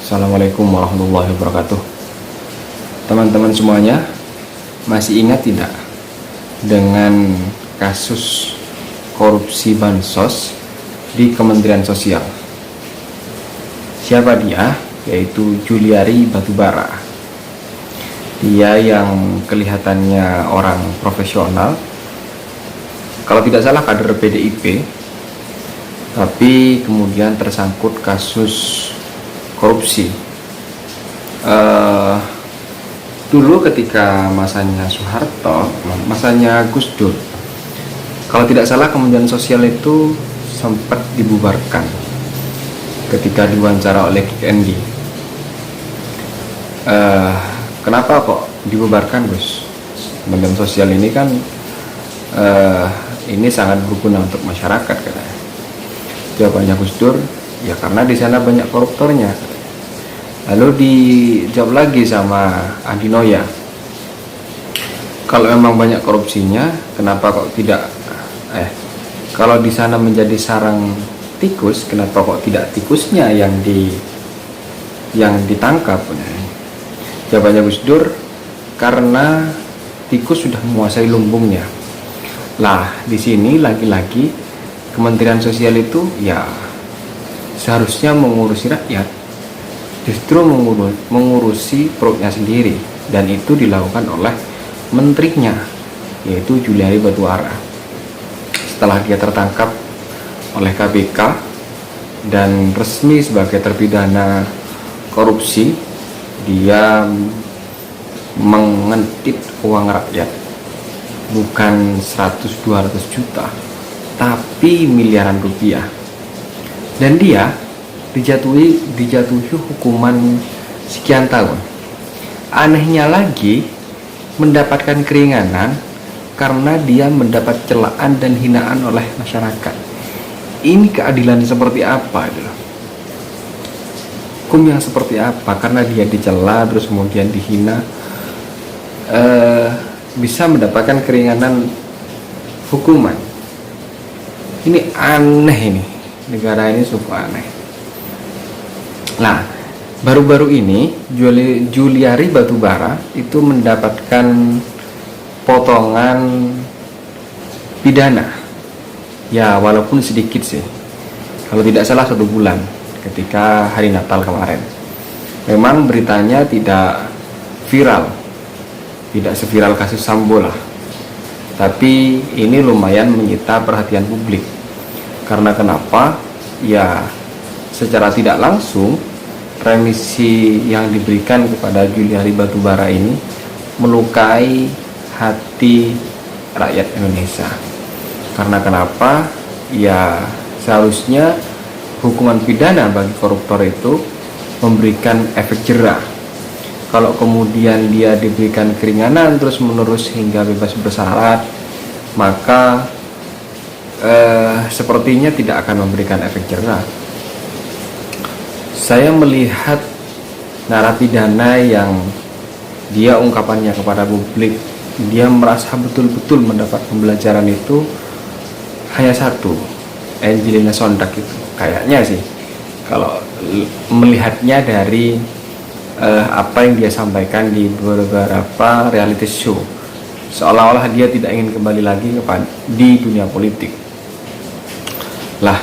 Assalamualaikum warahmatullahi wabarakatuh. Teman-teman semuanya, masih ingat tidak dengan kasus korupsi bansos di Kementerian Sosial? Siapa dia? Yaitu Juliari Batubara. Dia yang kelihatannya orang profesional, kalau tidak salah kader PDIP, tapi kemudian tersangkut kasus korupsi. Dulu ketika masanya Soeharto, masanya Gus Dur, kalau tidak salah Kementerian Sosial itu sempat dibubarkan ketika diwawancara oleh Kik Endi. Kenapa kok dibubarkan, Gus? Kementerian Sosial ini kan ini sangat berguna untuk masyarakat, katanya. Jawabannya Gus Dur, ya karena di sana banyak koruptornya. Lalu dijawab lagi sama Andi Noya, kalau memang banyak korupsinya, kenapa kok tidak kalau di sana menjadi sarang tikus, kenapa kok tidak tikusnya yang ditangkap? Jawabannya Gus Dur, karena tikus sudah menguasai lumbungnya. Lah, di sini lagi-lagi Kementerian Sosial itu ya seharusnya mengurusi rakyat, justru mengurusi perutnya sendiri, dan itu dilakukan oleh menterinya, yaitu Juliari Batubara. Setelah dia tertangkap oleh KPK dan resmi sebagai terpidana korupsi, dia mengentip uang rakyat, bukan 100-200 juta, tapi miliaran rupiah. Dan dia dijatuhi hukuman sekian tahun. Anehnya lagi, mendapatkan keringanan karena dia mendapat celaan dan hinaan oleh masyarakat. Ini keadilan seperti apa itu? Hukum yang seperti apa? Karena dia dicela terus kemudian dihina, bisa mendapatkan keringanan hukuman. Ini aneh, ini negara ini sungguh aneh. Nah, baru-baru ini Juliari Batubara itu mendapatkan potongan pidana, ya walaupun sedikit sih, kalau tidak salah 1 bulan ketika hari Natal kemarin. Memang beritanya tidak viral, tidak seviral kasus Sambo lah, tapi ini lumayan menyita perhatian publik. Karena kenapa? Ya secara tidak langsung remisi yang diberikan kepada Juliari Batubara ini melukai hati rakyat Indonesia. Karena kenapa? Ya seharusnya hukuman pidana bagi koruptor itu memberikan efek jera. Kalau kemudian dia diberikan keringanan terus menerus hingga bebas bersyarat, maka sepertinya tidak akan memberikan efek jera. Saya melihat narapidana yang dia ungkapannya kepada publik, dia merasa betul-betul mendapat pembelajaran itu hanya satu, Angelina Sondag itu. Kayaknya sih, kalau melihatnya dari apa yang dia sampaikan di beberapa reality show, seolah-olah dia tidak ingin kembali lagi di dunia politik. Lah,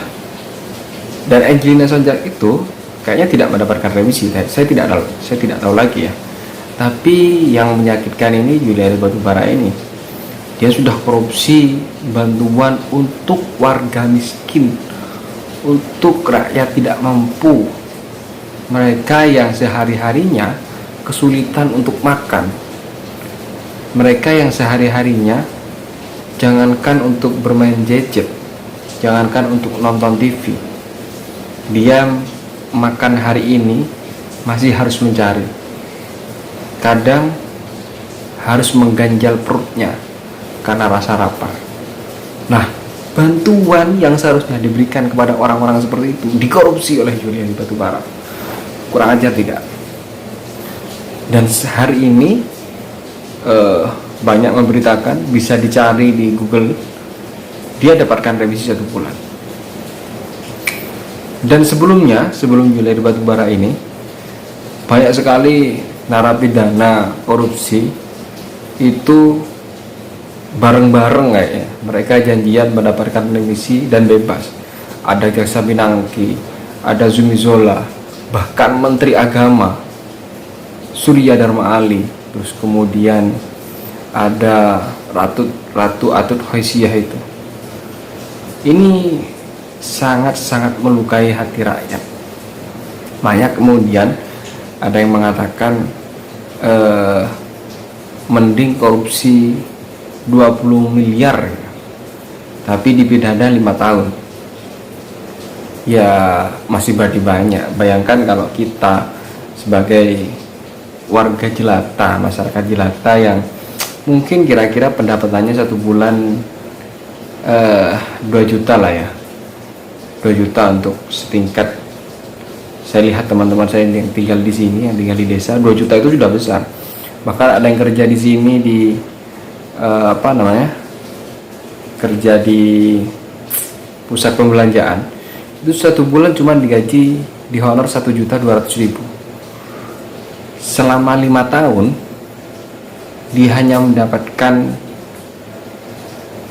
dan Angelina Sondag itu kayaknya tidak mendapatkan remisi. Saya tidak tahu lagi ya. Tapi yang menyakitkan ini Juliari Batubara ini, dia sudah korupsi bantuan untuk warga miskin, untuk rakyat tidak mampu, mereka yang sehari-harinya kesulitan untuk makan, mereka yang sehari-harinya jangankan untuk bermain gadget, jangankan untuk nonton TV, dia makan hari ini masih harus mencari, kadang harus mengganjal perutnya karena rasa lapar. Nah, bantuan yang seharusnya diberikan kepada orang-orang seperti itu dikorupsi oleh Juliari Batubara. Kurang ajar tidak? Dan hari ini banyak memberitakan, bisa dicari di Google, dia dapatkan remisi 1 bulan. Dan sebelum Juliari Batubara ini, banyak sekali narapidana korupsi itu bareng-bareng kayaknya. Mereka janjian mendapatkan remisi dan bebas. Ada Jaksa Pinangki, ada Zumi Zola, bahkan Menteri Agama Surya Dharma Ali, terus kemudian ada Ratu Atut Khoisiah itu. Ini sangat-sangat melukai hati rakyat. Banyak kemudian ada yang mengatakan mending korupsi 20 miliar tapi dipidana 5 tahun. Ya masih berarti banyak. Bayangkan kalau kita sebagai warga jelata, masyarakat jelata yang mungkin kira-kira pendapatannya 1 bulan 2 juta lah ya, 2 juta untuk setingkat. Saya lihat teman-teman saya yang tinggal di sini, yang tinggal di desa, 2 juta itu sudah besar. Bahkan ada yang kerja di sini di kerja di pusat pembelanjaan, itu 1 bulan cuma digaji di honor 1.200.000. Selama 5 tahun dia hanya mendapatkan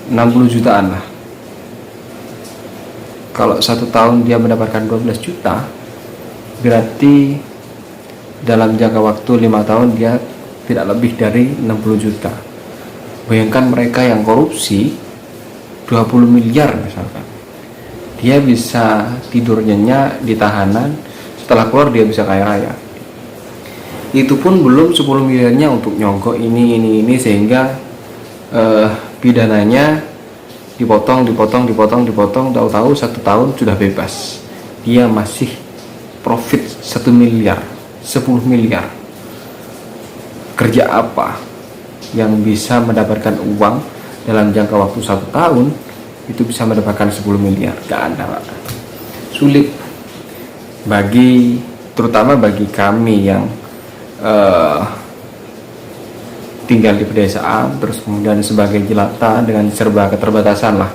60 jutaan lah. Kalau 1 tahun dia mendapatkan 12 juta, berarti dalam jangka waktu 5 tahun dia tidak lebih dari 60 juta. Bayangkan mereka yang korupsi 20 miliar misalkan, dia bisa tidur nyenyak di tahanan, setelah keluar dia bisa kaya raya. Itu pun belum 10 miliarnya untuk nyogok ini sehingga pidananya dipotong, tahu-tahu 1 tahun sudah bebas. Dia masih profit 1 miliar, 10 miliar. Kerja apa yang bisa mendapatkan uang dalam jangka waktu 1 tahun itu bisa mendapatkan 10 miliar? Gak ada, Pak. Sulit terutama bagi kami yang tinggal di pedesaan, terus kemudian sebagai jelata dengan serba keterbatasan lah.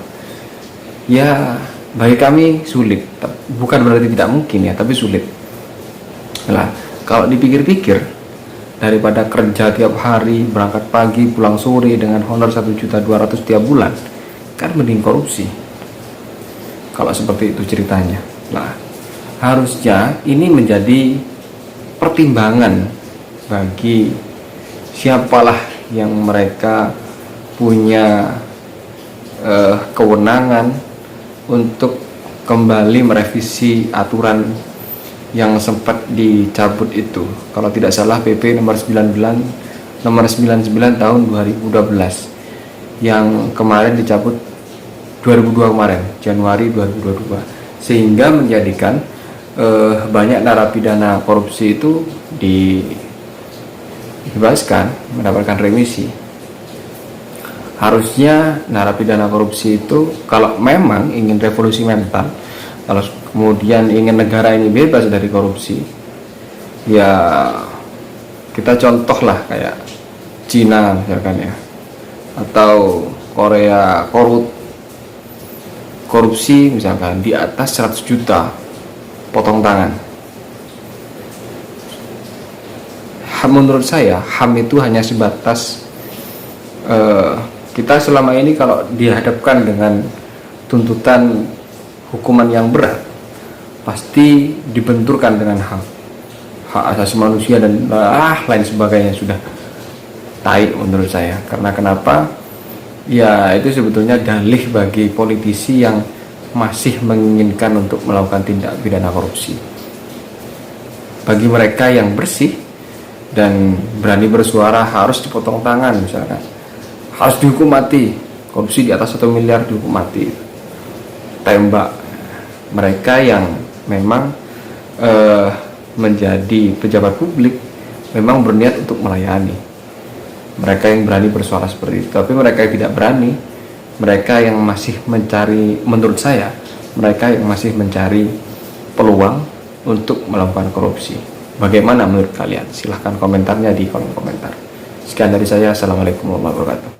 Ya bagi kami sulit, bukan berarti tidak mungkin ya, tapi sulit. Nah, kalau dipikir-pikir, daripada kerja tiap hari, berangkat pagi, pulang sore dengan honor 1.200.000 tiap bulan, kan mending korupsi. Kalau seperti itu ceritanya. Nah, harusnya ini menjadi pertimbangan bagi siapalah yang mereka punya kewenangan untuk kembali merevisi aturan yang sempat dicabut itu. Kalau tidak salah PP nomor 99 tahun 2012 yang kemarin dicabut 2002 kemarin, Januari 2022, sehingga menjadikan banyak narapidana korupsi itu dibebaskan, mendapatkan remisi. Harusnya narapidana korupsi itu kalau memang ingin revolusi mental, kalau kemudian ingin negara ini bebas dari korupsi, ya kita contoh lah kayak Cina misalkan ya, atau Korea, korupsi misalkan di atas 100 juta potong tangan. Menurut saya HAM itu hanya sebatas kita selama ini kalau dihadapkan dengan tuntutan hukuman yang berat, pasti dibenturkan dengan hak asasi manusia dan lain sebagainya. Sudah tai menurut saya. Karena kenapa? Ya itu sebetulnya dalih bagi politisi yang masih menginginkan untuk melakukan tindak pidana korupsi. Bagi mereka yang bersih dan berani bersuara harus dipotong tangan misalkan, harus dihukum mati, korupsi di atas 1 miliar dihukum mati, tembak. Mereka yang memang menjadi pejabat publik memang berniat untuk melayani. Mereka yang berani bersuara seperti itu. Tapi mereka yang tidak berani, mereka yang masih mencari, menurut saya mereka yang masih mencari peluang untuk melakukan korupsi. Bagaimana menurut kalian? Silahkan komentarnya di kolom komentar. Sekian dari saya. Assalamualaikum warahmatullahi wabarakatuh.